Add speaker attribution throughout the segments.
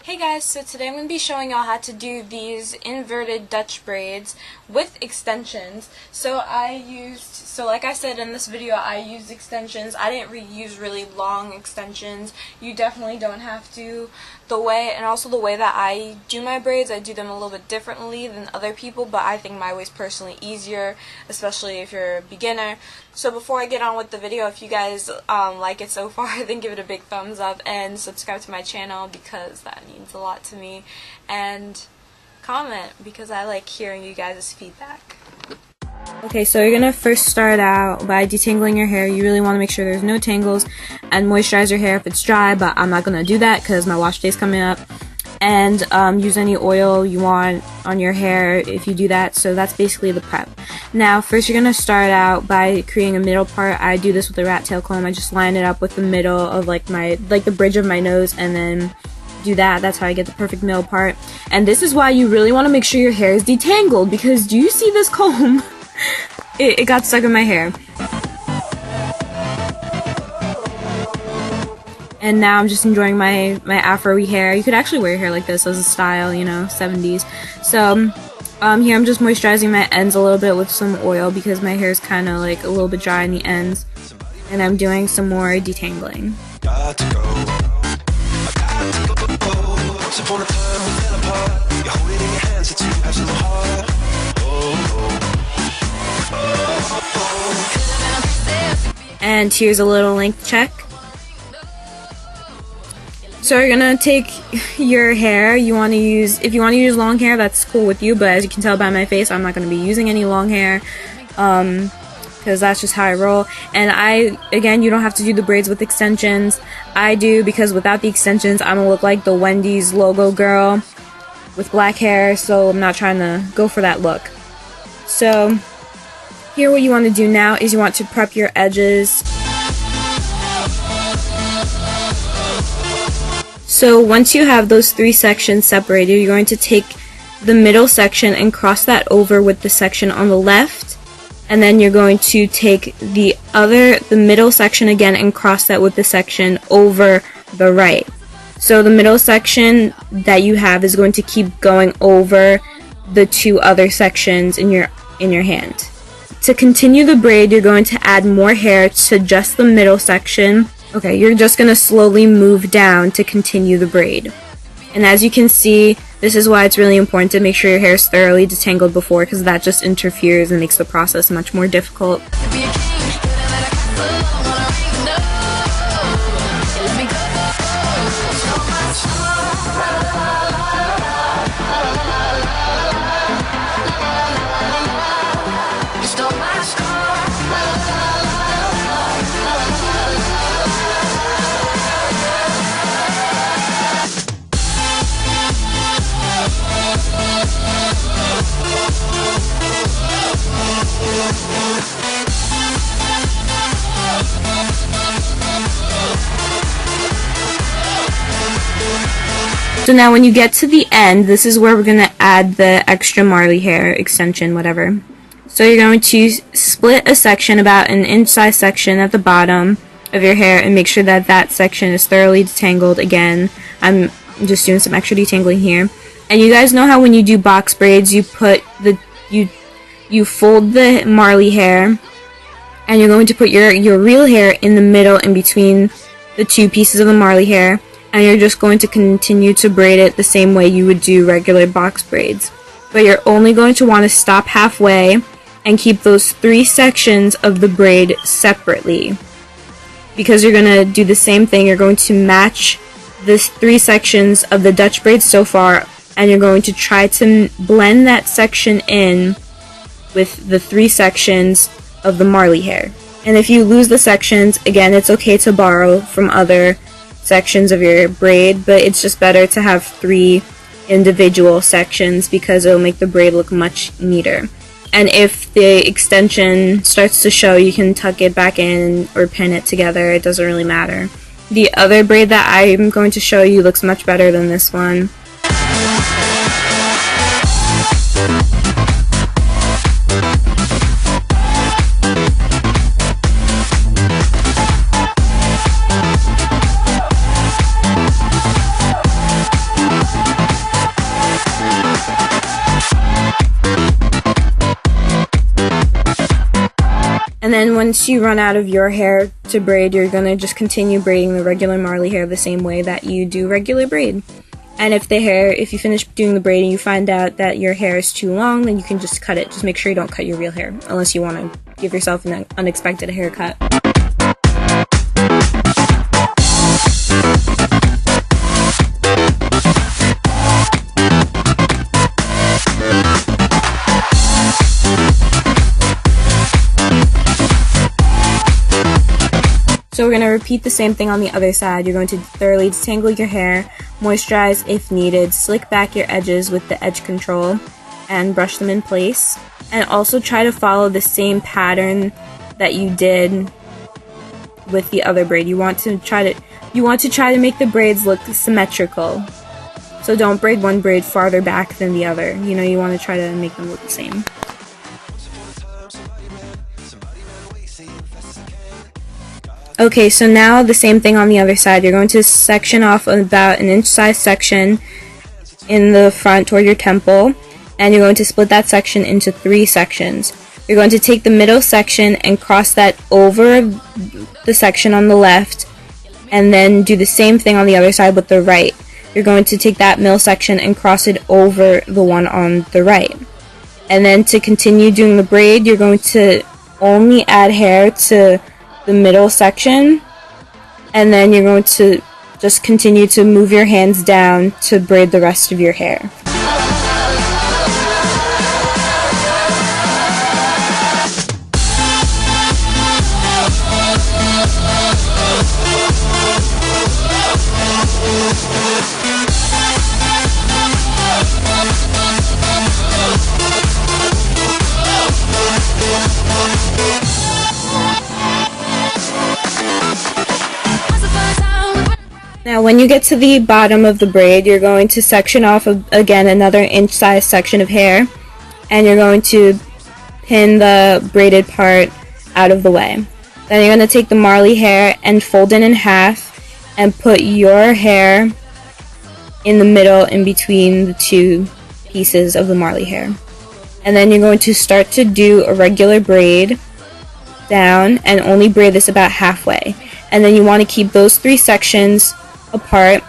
Speaker 1: Hey guys, so today I'm going to be showing y'all how to do these inverted Dutch braids with extensions. So like I said in this video, I used extensions. I didn't use really long extensions. You definitely don't have to. The way that I do my braids, I do them a little bit differently than other people, but I think my way is personally easier, especially if you're a beginner. So before I get on with the video, if you guys like it so far, then give it a big thumbs up and subscribe to my channel because that means a lot to me, and comment because I like hearing you guys' feedback. Okay, so you're gonna first start out by detangling your hair. You really want to make sure there's no tangles and moisturize your hair if it's dry, but I'm not gonna do that because my wash day's coming up. And use any oil you want on your hair if you do that. So that's basically the prep. Now first you're gonna start out by creating a middle part. I do this with a rat tail comb. I just line it up with the middle of like the bridge of my nose and then do that. That's how I get the perfect middle part. And this is why you really want to make sure your hair is detangled, because do you see this comb? It got stuck in my hair. And now I'm just enjoying my afro-y hair. You could actually wear your hair like this as a style, you know, 70s. So here I'm just moisturizing my ends a little bit with some oil because my hair is kind of like a little bit dry in the ends. And I'm doing some more detangling. And here's a little length check. So you're gonna take your hair. If you want to use long hair, that's cool with you, but as you can tell by my face, I'm not gonna be using any long hair because that's just how I roll. And again, you don't have to do the braids with extensions. I do, because without the extensions, I'm gonna look like the Wendy's logo girl with black hair, so I'm not trying to go for that look. So here what you want to do now is you want to prep your edges. So once you have those three sections separated, you're going to take the middle section and cross that over with the section on the left, and then you're going to take the middle section again and cross that with the section over the right. So the middle section that you have is going to keep going over the two other sections in your hand. To continue the braid, you're going to add more hair to just the middle section. Okay, you're just going to slowly move down to continue the braid. And as you can see, this is why it's really important to make sure your hair is thoroughly detangled before, because that just interferes and makes the process much more difficult. So now when you get to the end, this is where we're going to add the extra Marley hair extension, whatever. So you're going to split a section, about an inch size section at the bottom of your hair, and make sure that that section is thoroughly detangled. Again, I'm just doing some extra detangling here. And you guys know how when you do box braids, you fold the Marley hair, and you're going to put your real hair in the middle in between the two pieces of the Marley hair. And you're just going to continue to braid it the same way you would do regular box braids. But you're only going to want to stop halfway and keep those three sections of the braid separately, because you're going to do the same thing. You're going to match the three sections of the Dutch braids so far, and you're going to try to blend that section in with the three sections of the Marley hair. And if you lose the sections, again, it's okay to borrow from other sections of your braid, but it's just better to have three individual sections because it'll make the braid look much neater. And if the extension starts to show, you can tuck it back in or pin it together. It doesn't really matter. The other braid that I'm going to show you looks much better than this one. then once you run out of your hair to braid, you're going to just continue braiding the regular Marley hair the same way that you do regular braid. And if you finish doing the braid and you find out that your hair is too long, then you can just cut it. Just make sure you don't cut your real hair, unless you want to give yourself an unexpected haircut. So we're going to repeat the same thing on the other side. You're going to thoroughly detangle your hair, moisturize if needed, slick back your edges with the edge control, and brush them in place. And also try to follow the same pattern that you did with the other braid. You want to try to make the braids look symmetrical. So don't braid one braid farther back than the other. You know, you want to try to make them look the same. Okay, so now the same thing on the other side. You're going to section off about an inch size section in the front toward your temple, and you're going to split that section into 3 sections. You're going to take the middle section and cross that over the section on the left, and then do the same thing on the other side with the right. You're going to take that middle section and cross it over the one on the right. And then to continue doing the braid, you're going to only add hair to the middle section, and then you're going to just continue to move your hands down to braid the rest of your hair. Now when you get to the bottom of the braid, you're going to section off again another inch size section of hair, and you're going to pin the braided part out of the way. Then you're going to take the Marley hair and fold it in half and put your hair in the middle in between the 2 pieces of the Marley hair. And then you're going to start to do a regular braid down and only braid this about halfway. And then you want to keep those 3 sections apart.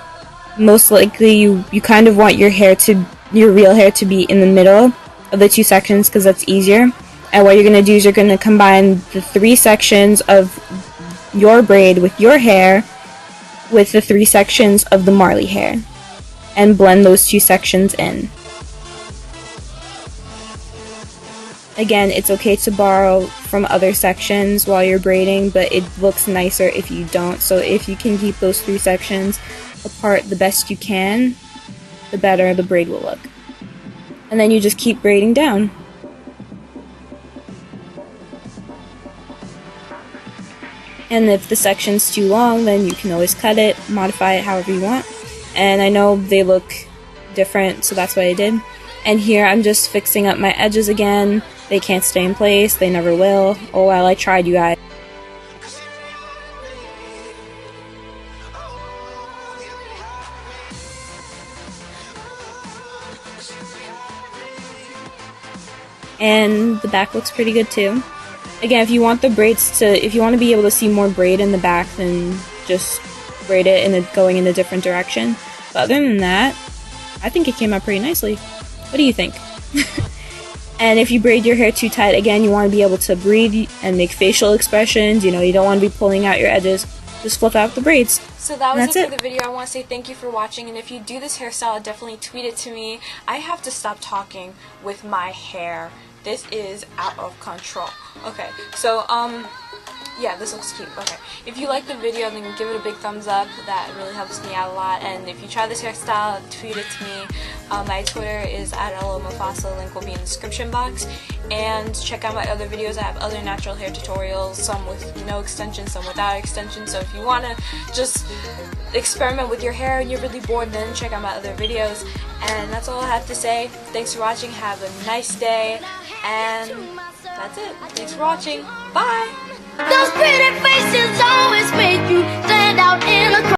Speaker 1: Most likely you kind of want your real hair to be in the middle of the 2 sections because that's easier. And what you're going to do is you're going to combine the 3 sections of your braid with your hair with the 3 sections of the Marley hair and blend those 2 sections in. Again, it's okay to borrow from other sections while you're braiding, but it looks nicer if you don't. So if you can keep those 3 sections apart the best you can, the better the braid will look. And then you just keep braiding down. And if the section's too long, then you can always cut it, modify it however you want. And I know they look different, so that's what I did. And here I'm just fixing up my edges again. They can't stay in place, they never will. Oh well, I tried, you guys. And the back looks pretty good too. Again, if you want the braids if you want to be able to see more braid in the back, then just braid it going in a different direction. But other than that, I think it came out pretty nicely. What do you think? And if you braid your hair too tight, again, you want to be able to breathe and make facial expressions. You know, you don't want to be pulling out your edges. Just fluff out the braids. So that was it for the video. I want to say thank you for watching, and if you do this hairstyle, definitely tweet it to me. I have to stop talking with my hair. This is out of control. Okay, so yeah, this looks cute. Okay, if you like the video, then give it a big thumbs up. That really helps me out a lot. And if you try this hairstyle, tweet it to me. My Twitter is @Moefasa. Link will be in the description box. And check out my other videos. I have other natural hair tutorials, some with no extensions, some without extensions. So if you want to just experiment with your hair and you're really bored, then check out my other videos. And that's all I have to say. Thanks for watching. Have a nice day. And that's it. Thanks for watching. Bye!
Speaker 2: Those pretty faces always make you stand out in a crowd.